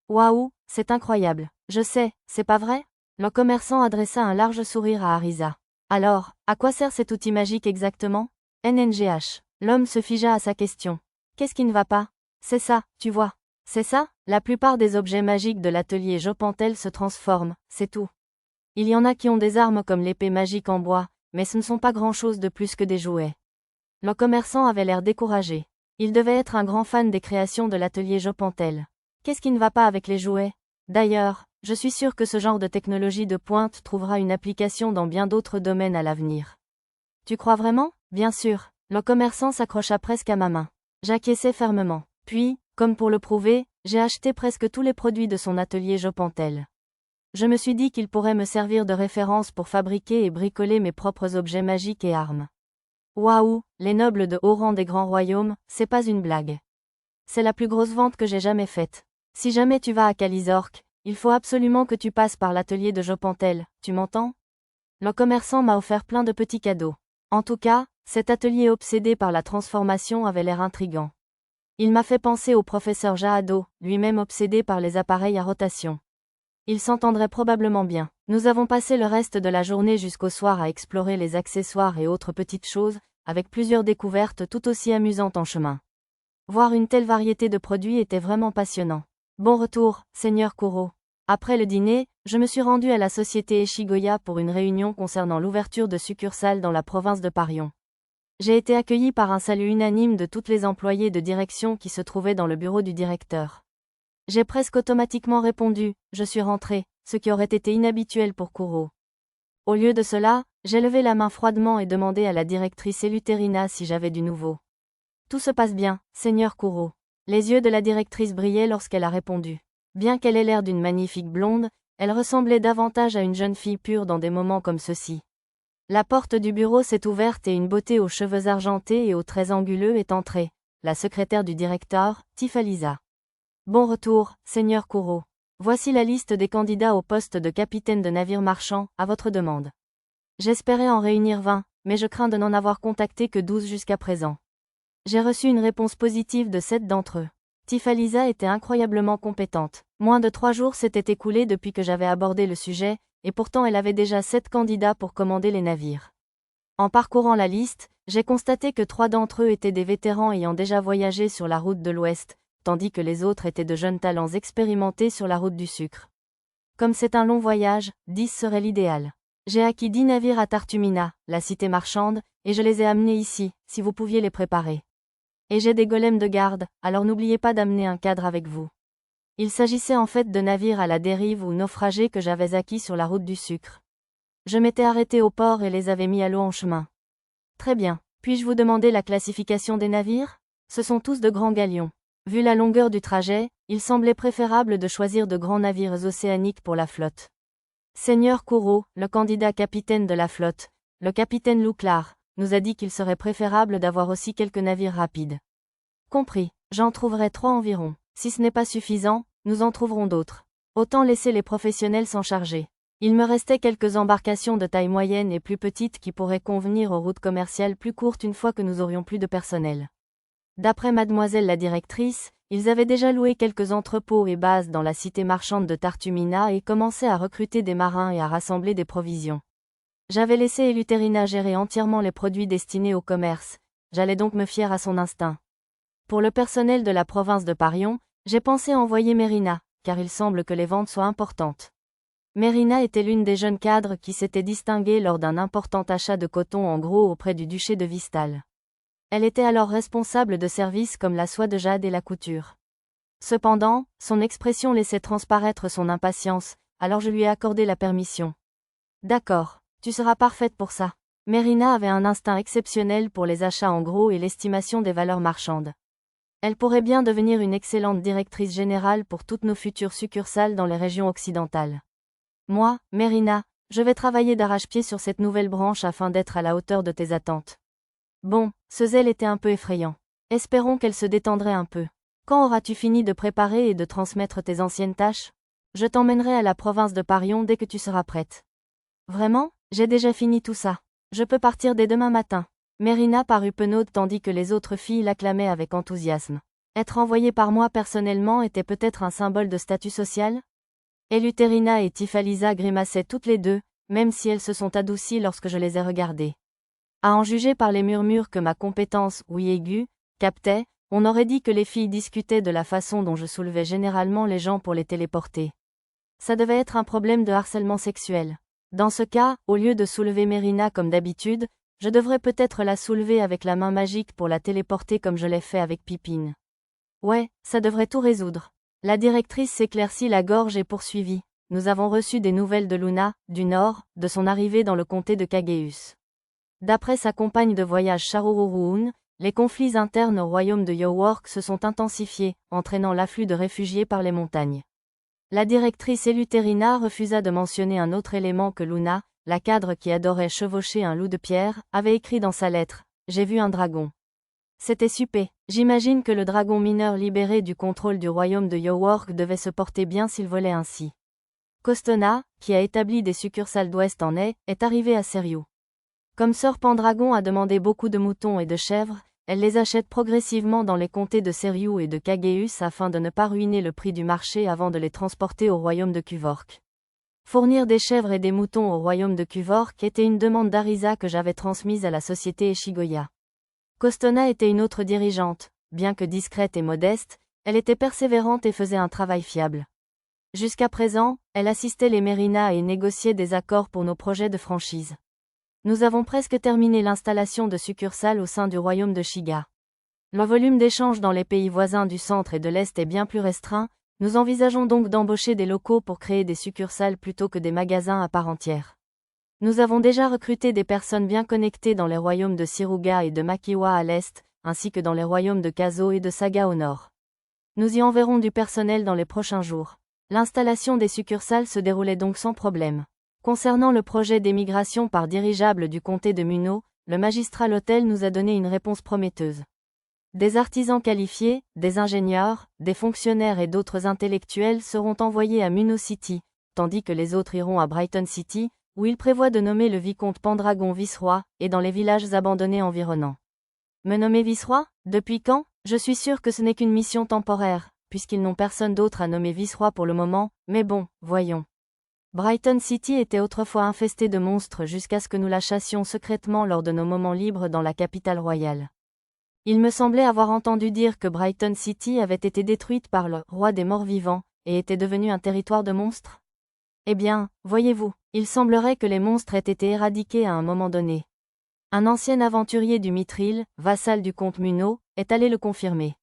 Waouh, c'est incroyable. Je sais, c'est pas vrai? Le commerçant adressa un large sourire à Arisa. Alors, à quoi sert cet outil magique exactement? NNGH. L'homme se figea à sa question. Qu'est-ce qui ne va pas? C'est ça, tu vois. C'est ça, la plupart des objets magiques de l'atelier Jopantel se transforment, c'est tout. Il y en a qui ont des armes comme l'épée magique en bois, mais ce ne sont pas grand-chose de plus que des jouets. Le commerçant avait l'air découragé. Il devait être un grand fan des créations de l'atelier Jopantel. Qu'est-ce qui ne va pas avec les jouets? D'ailleurs, je suis sûr que ce genre de technologie de pointe trouvera une application dans bien d'autres domaines à l'avenir. Tu crois vraiment? Bien sûr. Le commerçant s'accrocha presque à ma main. J'acquiesçai fermement. Puis, comme pour le prouver, j'ai acheté presque tous les produits de son atelier Jopantel. Je me suis dit qu'il pourrait me servir de référence pour fabriquer et bricoler mes propres objets magiques et armes. Waouh, les nobles de haut rang des grands royaumes, c'est pas une blague. C'est la plus grosse vente que j'ai jamais faite. Si jamais tu vas à Kalizork, il faut absolument que tu passes par l'atelier de Jopantel, tu m'entends? Le commerçant m'a offert plein de petits cadeaux. En tout cas, cet atelier obsédé par la transformation avait l'air intrigant. Il m'a fait penser au professeur Jahado, lui-même obsédé par les appareils à rotation. Il s'entendrait probablement bien. Nous avons passé le reste de la journée jusqu'au soir à explorer les accessoires et autres petites choses, avec plusieurs découvertes tout aussi amusantes en chemin. Voir une telle variété de produits était vraiment passionnant. Bon retour, Seigneur Kuro. Après le dîner, je me suis rendu à la société Eshigoya pour une réunion concernant l'ouverture de succursales dans la province de Parion. J'ai été accueilli par un salut unanime de toutes les employées de direction qui se trouvaient dans le bureau du directeur. J'ai presque automatiquement répondu, je suis rentré, ce qui aurait été inhabituel pour Kuro. Au lieu de cela, j'ai levé la main froidement et demandé à la directrice Eleuthérina si j'avais du nouveau. Tout se passe bien, Seigneur Kuro. Les yeux de la directrice brillaient lorsqu'elle a répondu. Bien qu'elle ait l'air d'une magnifique blonde, elle ressemblait davantage à une jeune fille pure dans des moments comme ceux-ci. La porte du bureau s'est ouverte et une beauté aux cheveux argentés et aux traits anguleux est entrée, la secrétaire du directeur, Tifalisa. Bon retour, Seigneur Kuro. Voici la liste des candidats au poste de capitaine de navire marchand, à votre demande. J'espérais en réunir 20, mais je crains de n'en avoir contacté que 12 jusqu'à présent. J'ai reçu une réponse positive de 7 d'entre eux. Tifalisa était incroyablement compétente. Moins de 3 jours s'étaient écoulés depuis que j'avais abordé le sujet, et pourtant elle avait déjà 7 candidats pour commander les navires. En parcourant la liste, j'ai constaté que 3 d'entre eux étaient des vétérans ayant déjà voyagé sur la route de l'Ouest, tandis que les autres étaient de jeunes talents expérimentés sur la route du sucre. Comme c'est un long voyage, 10 serait l'idéal. J'ai acquis 10 navires à Tartumina, la cité marchande, et je les ai amenés ici, si vous pouviez les préparer. Et j'ai des golems de garde, alors n'oubliez pas d'amener un cadre avec vous. Il s'agissait en fait de navires à la dérive ou naufragés que j'avais acquis sur la route du sucre. Je m'étais arrêté au port et les avais mis à l'eau en chemin. Très bien. Puis-je vous demander la classification des navires? Ce sont tous de grands galions. Vu la longueur du trajet, il semblait préférable de choisir de grands navires océaniques pour la flotte. Seigneur Kouro, le candidat capitaine de la flotte, le capitaine Louclar, nous a dit qu'il serait préférable d'avoir aussi quelques navires rapides. Compris, j'en trouverai 3 environ. Si ce n'est pas suffisant, nous en trouverons d'autres. Autant laisser les professionnels s'en charger. Il me restait quelques embarcations de taille moyenne et plus petite qui pourraient convenir aux routes commerciales plus courtes une fois que nous aurions plus de personnel. D'après mademoiselle la directrice, ils avaient déjà loué quelques entrepôts et bases dans la cité marchande de Tartumina et commençaient à recruter des marins et à rassembler des provisions. J'avais laissé Eleuthérina gérer entièrement les produits destinés au commerce, j'allais donc me fier à son instinct. Pour le personnel de la province de Parion, j'ai pensé envoyer Mérina, car il semble que les ventes soient importantes. Mérina était l'une des jeunes cadres qui s'était distinguée lors d'un important achat de coton en gros auprès du duché de Vistal. Elle était alors responsable de services comme la soie de jade et la couture. Cependant, son expression laissait transparaître son impatience, alors je lui ai accordé la permission. D'accord, tu seras parfaite pour ça. Mérina avait un instinct exceptionnel pour les achats en gros et l'estimation des valeurs marchandes. Elle pourrait bien devenir une excellente directrice générale pour toutes nos futures succursales dans les régions occidentales. Moi, Mérina, je vais travailler d'arrache-pied sur cette nouvelle branche afin d'être à la hauteur de tes attentes. Bon, ce zèle était un peu effrayant. Espérons qu'elle se détendrait un peu. Quand auras-tu fini de préparer et de transmettre tes anciennes tâches? Je t'emmènerai à la province de Parion dès que tu seras prête. Vraiment? J'ai déjà fini tout ça. Je peux partir dès demain matin. Mérina parut penaude tandis que les autres filles l'acclamaient avec enthousiasme. Être envoyée par moi personnellement était peut-être un symbole de statut social? Eleuthérina et Tifalisa grimaçaient toutes les deux, même si elles se sont adoucies lorsque je les ai regardées. À en juger par les murmures que ma compétence, oui aiguë, captait, on aurait dit que les filles discutaient de la façon dont je soulevais généralement les gens pour les téléporter. Ça devait être un problème de harcèlement sexuel. Dans ce cas, au lieu de soulever Mérina comme d'habitude, je devrais peut-être la soulever avec la main magique pour la téléporter comme je l'ai fait avec Pipine. Ouais, ça devrait tout résoudre. La directrice s'éclaircit la gorge et poursuivit. Nous avons reçu des nouvelles de Luna, du Nord, de son arrivée dans le comté de Kageus. D'après sa compagne de voyage Sharururuun, les conflits internes au royaume de Yowork se sont intensifiés, entraînant l'afflux de réfugiés par les montagnes. La directrice Eleuthérina refusa de mentionner un autre élément que Luna, la cadre qui adorait chevaucher un loup de pierre, avait écrit dans sa lettre. J'ai vu un dragon. C'était super. J'imagine que le dragon mineur libéré du contrôle du royaume de Yowork devait se porter bien s'il volait ainsi. Costona, qui a établi des succursales d'ouest en est arrivé à Seriou. Comme Sœur Pendragon a demandé beaucoup de moutons et de chèvres, elle les achète progressivement dans les comtés de Seriou et de Kageus afin de ne pas ruiner le prix du marché avant de les transporter au royaume de Kuvork. Fournir des chèvres et des moutons au royaume de Kuvork était une demande d'Arisa que j'avais transmise à la société Eshigoya. Costona était une autre dirigeante, bien que discrète et modeste, elle était persévérante et faisait un travail fiable. Jusqu'à présent, elle assistait les Mérina et négociait des accords pour nos projets de franchise. Nous avons presque terminé l'installation de succursales au sein du royaume de Shiga. Le volume d'échanges dans les pays voisins du centre et de l'Est est bien plus restreint, nous envisageons donc d'embaucher des locaux pour créer des succursales plutôt que des magasins à part entière. Nous avons déjà recruté des personnes bien connectées dans les royaumes de Siruga et de Makiwa à l'Est, ainsi que dans les royaumes de Kazo et de Saga au Nord. Nous y enverrons du personnel dans les prochains jours. L'installation des succursales se déroulait donc sans problème. Concernant le projet d'émigration par dirigeable du comté de Muno, le magistrat Lotel nous a donné une réponse prometteuse. Des artisans qualifiés, des ingénieurs, des fonctionnaires et d'autres intellectuels seront envoyés à Muno City, tandis que les autres iront à Brighton City, où il prévoit de nommer le vicomte Pendragon vice-roi, et dans les villages abandonnés environnants. Me nommer vice-roi? Depuis quand? Je suis sûr que ce n'est qu'une mission temporaire, puisqu'ils n'ont personne d'autre à nommer vice-roi pour le moment, mais bon, voyons. Brighton City était autrefois infestée de monstres jusqu'à ce que nous la chassions secrètement lors de nos moments libres dans la capitale royale. Il me semblait avoir entendu dire que Brighton City avait été détruite par le roi des morts-vivants, et était devenue un territoire de monstres. Eh bien, voyez-vous, il semblerait que les monstres aient été éradiqués à un moment donné. Un ancien aventurier du Mithril, vassal du comte Muno, est allé le confirmer.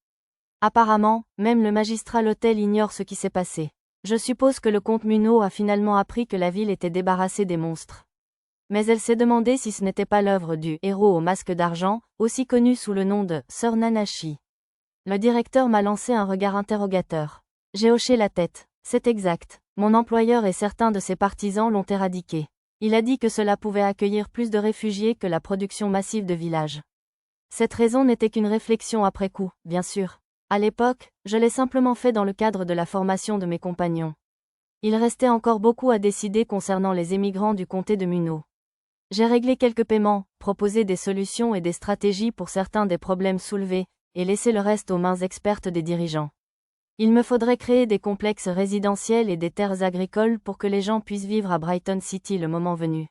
Apparemment, même le magistrat Lotel ignore ce qui s'est passé. Je suppose que le comte Munot a finalement appris que la ville était débarrassée des monstres. Mais elle s'est demandé si ce n'était pas l'œuvre du héros au masque d'argent, aussi connu sous le nom de Sœur Nanashi. Le directeur m'a lancé un regard interrogateur. J'ai hoché la tête. C'est exact. Mon employeur et certains de ses partisans l'ont éradiqué. Il a dit que cela pouvait accueillir plus de réfugiés que la production massive de villages. Cette raison n'était qu'une réflexion après coup, bien sûr. À l'époque, je l'ai simplement fait dans le cadre de la formation de mes compagnons. Il restait encore beaucoup à décider concernant les émigrants du comté de Munot. J'ai réglé quelques paiements, proposé des solutions et des stratégies pour certains des problèmes soulevés, et laissé le reste aux mains expertes des dirigeants. Il me faudrait créer des complexes résidentiels et des terres agricoles pour que les gens puissent vivre à Brighton City le moment venu.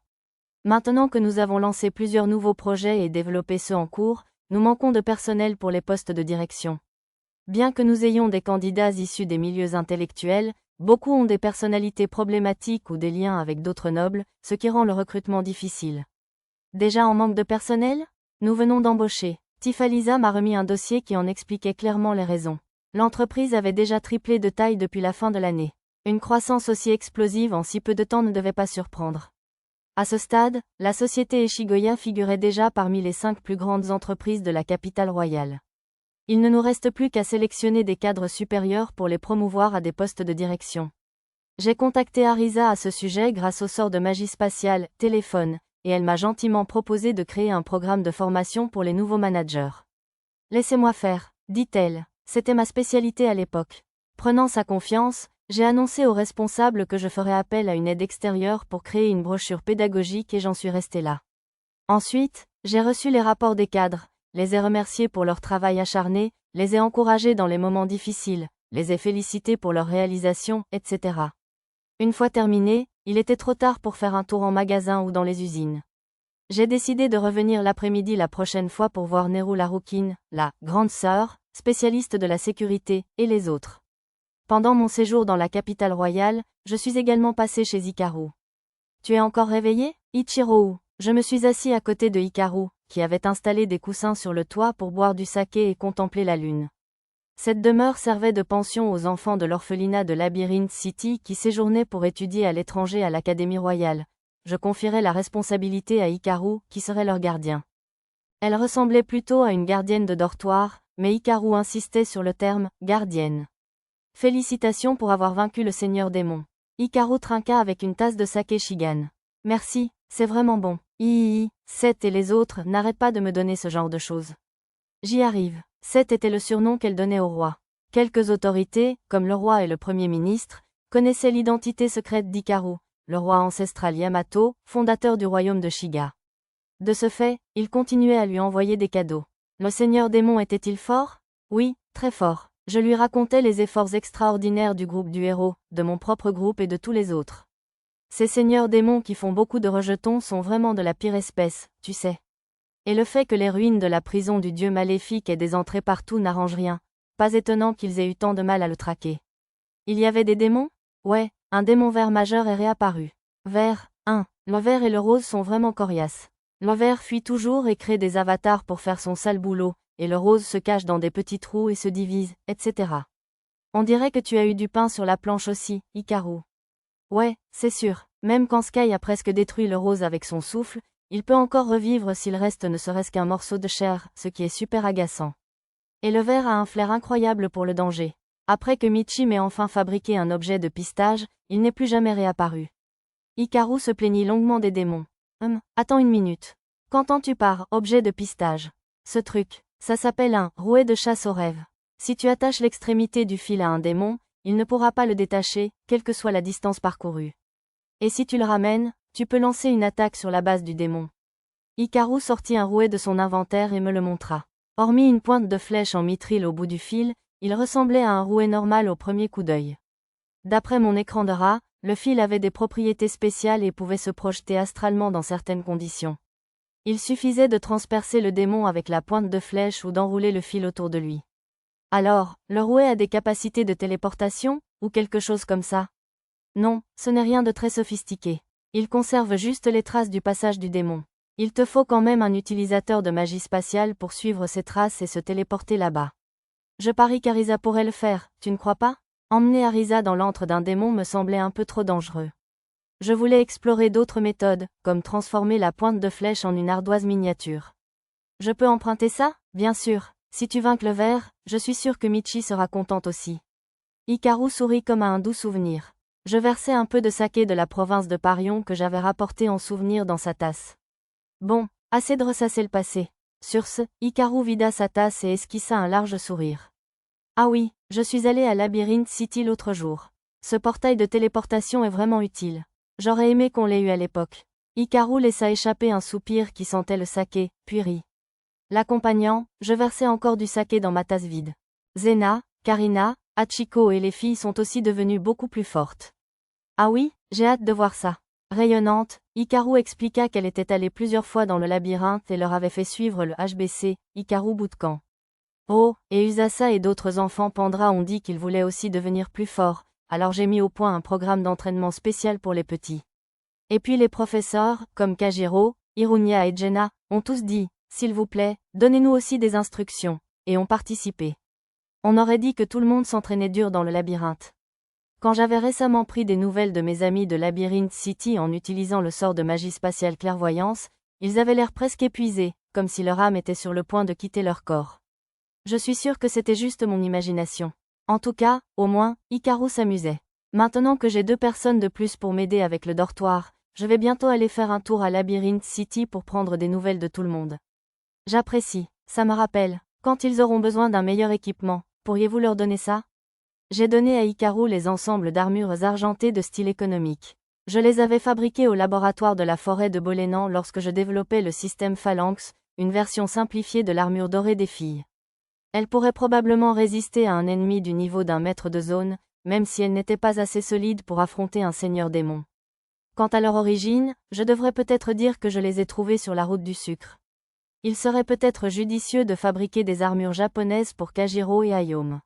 Maintenant que nous avons lancé plusieurs nouveaux projets et développé ceux en cours, nous manquons de personnel pour les postes de direction. Bien que nous ayons des candidats issus des milieux intellectuels, beaucoup ont des personnalités problématiques ou des liens avec d'autres nobles, ce qui rend le recrutement difficile. Déjà en manque de personnel? Nous venons d'embaucher. Tifalisa m'a remis un dossier qui en expliquait clairement les raisons. L'entreprise avait déjà triplé de taille depuis la fin de l'année. Une croissance aussi explosive en si peu de temps ne devait pas surprendre. À ce stade, la société Eshigoya figurait déjà parmi les 5 plus grandes entreprises de la capitale royale. Il ne nous reste plus qu'à sélectionner des cadres supérieurs pour les promouvoir à des postes de direction. J'ai contacté Arisa à ce sujet grâce au sort de magie spatiale, téléphone, et elle m'a gentiment proposé de créer un programme de formation pour les nouveaux managers. Laissez-moi faire, dit-elle, c'était ma spécialité à l'époque. Prenant sa confiance, j'ai annoncé aux responsables que je ferais appel à une aide extérieure pour créer une brochure pédagogique et j'en suis resté là. Ensuite, j'ai reçu les rapports des cadres, les ai remerciés pour leur travail acharné, les ai encouragés dans les moments difficiles, les ai félicités pour leur réalisation, etc. Une fois terminé, il était trop tard pour faire un tour en magasin ou dans les usines. J'ai décidé de revenir l'après-midi la prochaine fois pour voir Neru Laroukine, la grande sœur, spécialiste de la sécurité, et les autres. Pendant mon séjour dans la capitale royale, je suis également passé chez Hikaru. Tu es encore réveillé, Ichiro? Je me suis assis à côté de Hikaru, qui avait installé des coussins sur le toit pour boire du saké et contempler la lune. Cette demeure servait de pension aux enfants de l'orphelinat de Labyrinth City qui séjournaient pour étudier à l'étranger à l'Académie royale. Je confierais la responsabilité à Hikaru, qui serait leur gardien. Elle ressemblait plutôt à une gardienne de dortoir, mais Hikaru insistait sur le terme « gardienne ». Félicitations pour avoir vaincu le seigneur démon. Hikaru trinqua avec une tasse de saké Shigan. Merci, c'est vraiment bon. Seth et les autres n'arrêtent pas de me donner ce genre de choses. J'y arrive. Seth était le surnom qu'elle donnait au roi. Quelques autorités, comme le roi et le premier ministre, connaissaient l'identité secrète d'Hikaru, le roi ancestral Yamato, fondateur du royaume de Shiga. De ce fait, ils continuaient à lui envoyer des cadeaux. Le seigneur démon était-il fort? Oui, très fort. Je lui racontais les efforts extraordinaires du groupe du héros, de mon propre groupe et de tous les autres. Ces seigneurs démons qui font beaucoup de rejetons sont vraiment de la pire espèce, tu sais. Et le fait que les ruines de la prison du dieu maléfique aient des entrées partout n'arrange rien. Pas étonnant qu'ils aient eu tant de mal à le traquer. Il y avait des démons? Ouais, un démon vert majeur est réapparu. Vert, 1. Le vert et le rose sont vraiment coriaces. Le vert fuit toujours et crée des avatars pour faire son sale boulot, et le rose se cache dans des petits trous et se divise, etc. On dirait que tu as eu du pain sur la planche aussi, Hikaru. Ouais, c'est sûr, même quand Sky a presque détruit le rose avec son souffle, il peut encore revivre s'il reste ne serait-ce qu'un morceau de chair, ce qui est super agaçant. Et le vert a un flair incroyable pour le danger. Après que Michi m'ait enfin fabriqué un objet de pistage, il n'est plus jamais réapparu. Hikaru se plaignit longuement des démons. Attends une minute. Qu'entends-tu par objet de pistage? Ce truc, ça s'appelle un rouet de chasse aux rêves. Si tu attaches l'extrémité du fil à un démon, il ne pourra pas le détacher, quelle que soit la distance parcourue. Et si tu le ramènes, tu peux lancer une attaque sur la base du démon. Hikaru sortit un rouet de son inventaire et me le montra. Hormis une pointe de flèche en mithril au bout du fil, il ressemblait à un rouet normal au premier coup d'œil. D'après mon écran de rat, le fil avait des propriétés spéciales et pouvait se projeter astralement dans certaines conditions. Il suffisait de transpercer le démon avec la pointe de flèche ou d'enrouler le fil autour de lui. Alors, le rouet a des capacités de téléportation, ou quelque chose comme ça? Non, ce n'est rien de très sophistiqué. Il conserve juste les traces du passage du démon. Il te faut quand même un utilisateur de magie spatiale pour suivre ces traces et se téléporter là-bas. Je parie qu'Arisa pourrait le faire, tu ne crois pas? Emmener Arisa dans l'antre d'un démon me semblait un peu trop dangereux. Je voulais explorer d'autres méthodes, comme transformer la pointe de flèche en une ardoise miniature. Je peux emprunter ça? Bien sûr. Si tu vainques le ver, je suis sûre que Michi sera contente aussi. Hikaru sourit comme à un doux souvenir. Je versai un peu de saké de la province de Parion que j'avais rapporté en souvenir dans sa tasse. Bon, assez de ressasser le passé. Sur ce, Hikaru vida sa tasse et esquissa un large sourire. Ah oui, je suis allée à Labyrinth City l'autre jour. Ce portail de téléportation est vraiment utile. J'aurais aimé qu'on l'ait eu à l'époque. Hikaru laissa échapper un soupir qui sentait le saké, puis rit. L'accompagnant, je versai encore du saké dans ma tasse vide. Zena, Karina, Hachiko et les filles sont aussi devenues beaucoup plus fortes. Ah oui, j'ai hâte de voir ça. Rayonnante, Hikaru expliqua qu'elle était allée plusieurs fois dans le labyrinthe et leur avait fait suivre le HBC, Hikaru Bootcamp. Oh, et Usasa et d'autres enfants Pandra ont dit qu'ils voulaient aussi devenir plus forts, alors j'ai mis au point un programme d'entraînement spécial pour les petits. Et puis les professeurs, comme Kajiro, Irunia et Jenna, ont tous dit, s'il vous plaît, donnez-nous aussi des instructions, et ont participé. On aurait dit que tout le monde s'entraînait dur dans le labyrinthe. Quand j'avais récemment pris des nouvelles de mes amis de Labyrinth City en utilisant le sort de magie spatiale clairvoyance, ils avaient l'air presque épuisés, comme si leur âme était sur le point de quitter leur corps. Je suis sûre que c'était juste mon imagination. En tout cas, au moins, Hikaru s'amusait. Maintenant que j'ai 2 personnes de plus pour m'aider avec le dortoir, je vais bientôt aller faire un tour à Labyrinth City pour prendre des nouvelles de tout le monde. J'apprécie, ça me rappelle, quand ils auront besoin d'un meilleur équipement, pourriez-vous leur donner ça? J'ai donné à Hikaru les ensembles d'armures argentées de style économique. Je les avais fabriqués au laboratoire de la forêt de Bolénan lorsque je développais le système Phalanx, une version simplifiée de l'armure dorée des filles. Elle pourrait probablement résister à un ennemi du niveau d'un maître de zone, même si elle n'était pas assez solide pour affronter un seigneur démon. Quant à leur origine, je devrais peut-être dire que je les ai trouvés sur la route du sucre. Il serait peut-être judicieux de fabriquer des armures japonaises pour Kajiro et Ayome.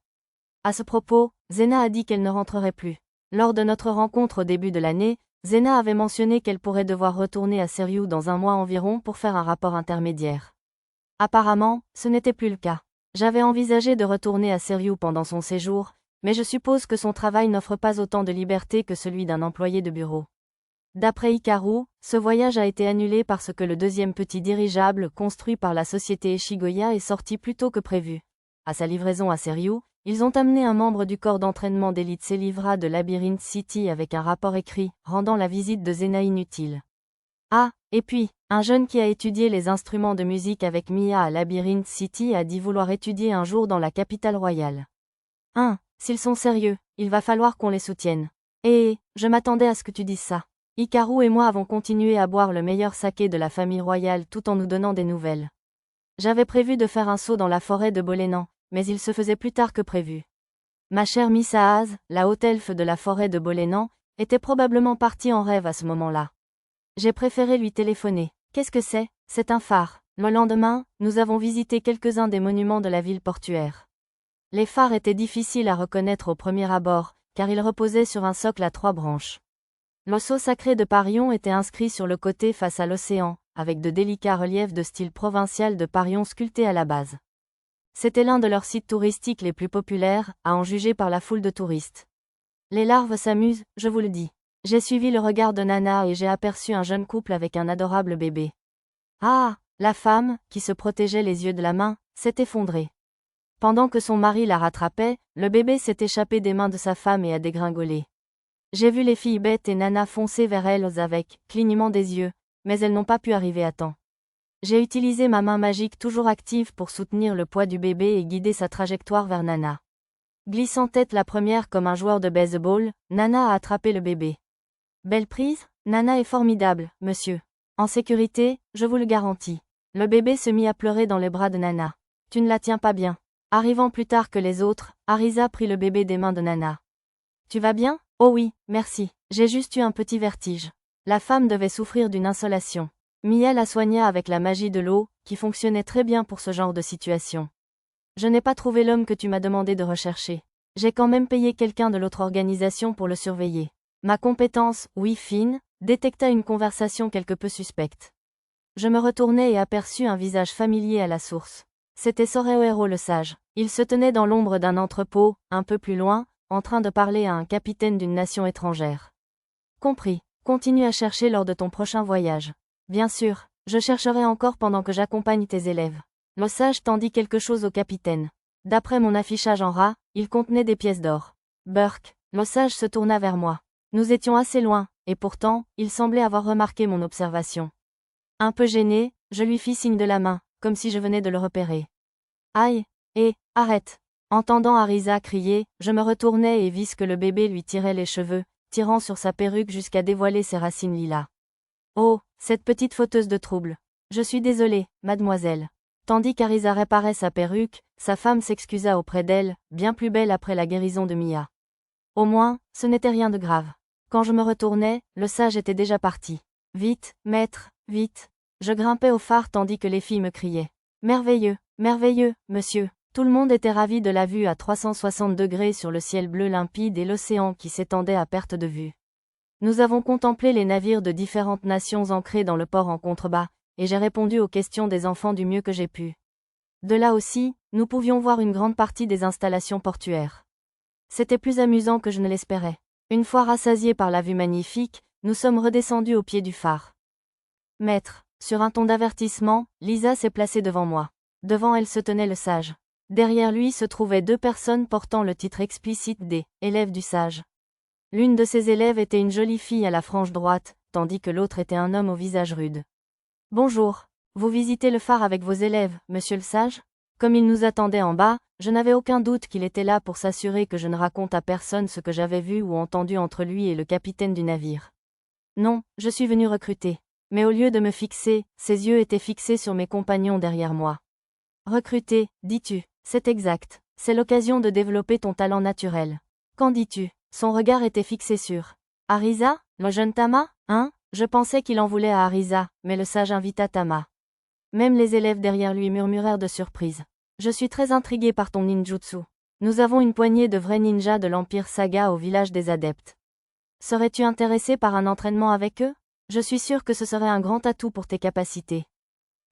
À ce propos, Zena a dit qu'elle ne rentrerait plus. Lors de notre rencontre au début de l'année, Zena avait mentionné qu'elle pourrait devoir retourner à Seryu dans un mois environ pour faire un rapport intermédiaire. Apparemment, ce n'était plus le cas. J'avais envisagé de retourner à Seryu pendant son séjour, mais je suppose que son travail n'offre pas autant de liberté que celui d'un employé de bureau. D'après Hikaru, ce voyage a été annulé parce que le deuxième petit dirigeable construit par la société Eshigoya est sorti plus tôt que prévu. À sa livraison à Seryu, ils ont amené un membre du corps d'entraînement d'élite Célivra de Labyrinth City avec un rapport écrit, rendant la visite de Zena inutile. Ah, et puis, un jeune qui a étudié les instruments de musique avec Mia à Labyrinth City a dit vouloir étudier un jour dans la capitale royale. S'ils sont sérieux, il va falloir qu'on les soutienne. Je m'attendais à ce que tu dises ça. Hikaru et moi avons continué à boire le meilleur saké de la famille royale tout en nous donnant des nouvelles. J'avais prévu de faire un saut dans la forêt de Bolénan, mais il se faisait plus tard que prévu. Ma chère Miss Aaz, la haute elfe de la forêt de Bolénan, était probablement partie en rêve à ce moment-là. J'ai préféré lui téléphoner. Qu'est-ce que c'est? C'est un phare. Le lendemain, nous avons visité quelques-uns des monuments de la ville portuaire. Les phares étaient difficiles à reconnaître au premier abord, car ils reposaient sur un socle à 3 branches. L'osso sacré de Parion était inscrit sur le côté face à l'océan, avec de délicats reliefs de style provincial de Parion sculptés à la base. C'était l'un de leurs sites touristiques les plus populaires, à en juger par la foule de touristes. Les larves s'amusent, je vous le dis. J'ai suivi le regard de Nana et j'ai aperçu un jeune couple avec un adorable bébé. Ah, la femme, qui se protégeait les yeux de la main, s'est effondrée. Pendant que son mari la rattrapait, le bébé s'est échappé des mains de sa femme et a dégringolé. J'ai vu les filles bêtes et Nana foncer vers elles avec clignement des yeux, mais elles n'ont pas pu arriver à temps. J'ai utilisé ma main magique toujours active pour soutenir le poids du bébé et guider sa trajectoire vers Nana. Glissant tête la première comme un joueur de baseball, Nana a attrapé le bébé. Belle prise? Nana est formidable, monsieur. En sécurité, je vous le garantis. Le bébé se mit à pleurer dans les bras de Nana. Tu ne la tiens pas bien. Arrivant plus tard que les autres, Arisa prit le bébé des mains de Nana. Tu vas bien? Oh oui, merci. J'ai juste eu un petit vertige. La femme devait souffrir d'une insolation. Mia la soigna avec la magie de l'eau, qui fonctionnait très bien pour ce genre de situation. Je n'ai pas trouvé l'homme que tu m'as demandé de rechercher. J'ai quand même payé quelqu'un de l'autre organisation pour le surveiller. Ma compétence, oui fine, détecta une conversation quelque peu suspecte. Je me retournai et aperçus un visage familier à la source. C'était Soreo le sage. Il se tenait dans l'ombre d'un entrepôt, un peu plus loin, en train de parler à un capitaine d'une nation étrangère. Compris. Continue à chercher lors de ton prochain voyage. Bien sûr, je chercherai encore pendant que j'accompagne tes élèves. Le sage tendit quelque chose au capitaine. D'après mon affichage en ras, il contenait des pièces d'or. Burke, le sage se tourna vers moi. Nous étions assez loin, et pourtant, il semblait avoir remarqué mon observation. Un peu gêné, je lui fis signe de la main, comme si je venais de le repérer. Aïe, arrête. Entendant Arisa crier, je me retournai et vis que le bébé lui tirait les cheveux, tirant sur sa perruque jusqu'à dévoiler ses racines lilas. Oh, cette petite fauteuse de trouble. Je suis désolée, mademoiselle. Tandis qu'Arisa réparait sa perruque, sa femme s'excusa auprès d'elle, bien plus belle après la guérison de Mia. Au moins, ce n'était rien de grave. Quand je me retournai, le sage était déjà parti. Vite, maître, vite. Je grimpais au phare tandis que les filles me criaient. Merveilleux, merveilleux, monsieur. Tout le monde était ravi de la vue à 360 degrés sur le ciel bleu limpide et l'océan qui s'étendait à perte de vue. Nous avons contemplé les navires de différentes nations ancrés dans le port en contrebas, et j'ai répondu aux questions des enfants du mieux que j'ai pu. De là aussi, nous pouvions voir une grande partie des installations portuaires. C'était plus amusant que je ne l'espérais. Une fois rassasiés par la vue magnifique, nous sommes redescendus au pied du phare. Maître, sur un ton d'avertissement, Lisa s'est placée devant moi. Devant elle se tenait le sage. Derrière lui se trouvaient 2 personnes portant le titre explicite des « élèves du sage ». L'une de ces élèves était une jolie fille à la frange droite, tandis que l'autre était un homme au visage rude. « Bonjour. Vous visitez le phare avec vos élèves, monsieur le sage ?» Comme il nous attendait en bas, je n'avais aucun doute qu'il était là pour s'assurer que je ne raconte à personne ce que j'avais vu ou entendu entre lui et le capitaine du navire. Non, je suis venu recruter. Mais au lieu de me fixer, ses yeux étaient fixés sur mes compagnons derrière moi. Recruter, dis-tu? C'est exact. C'est l'occasion de développer ton talent naturel. Qu'en dis-tu? Son regard était fixé sur Arisa, le jeune Tama, hein? Je pensais qu'il en voulait à Arisa, mais le sage invita Tama. Même les élèves derrière lui murmurèrent de surprise. Je suis très intrigué par ton ninjutsu. Nous avons une poignée de vrais ninjas de l'Empire Saga au village des adeptes. Serais-tu intéressé par un entraînement avec eux? Je suis sûr que ce serait un grand atout pour tes capacités.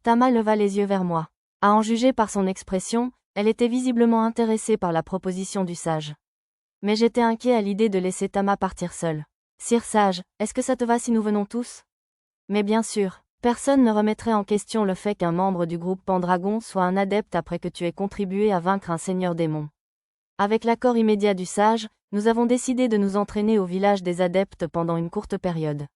Tama leva les yeux vers moi. À en juger par son expression, elle était visiblement intéressée par la proposition du sage. Mais j'étais inquiet à l'idée de laisser Tama partir seule. Sire sage, est-ce que ça te va si nous venons tous? Mais bien sûr, personne ne remettrait en question le fait qu'un membre du groupe Pendragon soit un adepte après que tu aies contribué à vaincre un seigneur démon. Avec l'accord immédiat du sage, nous avons décidé de nous entraîner au village des adeptes pendant une courte période.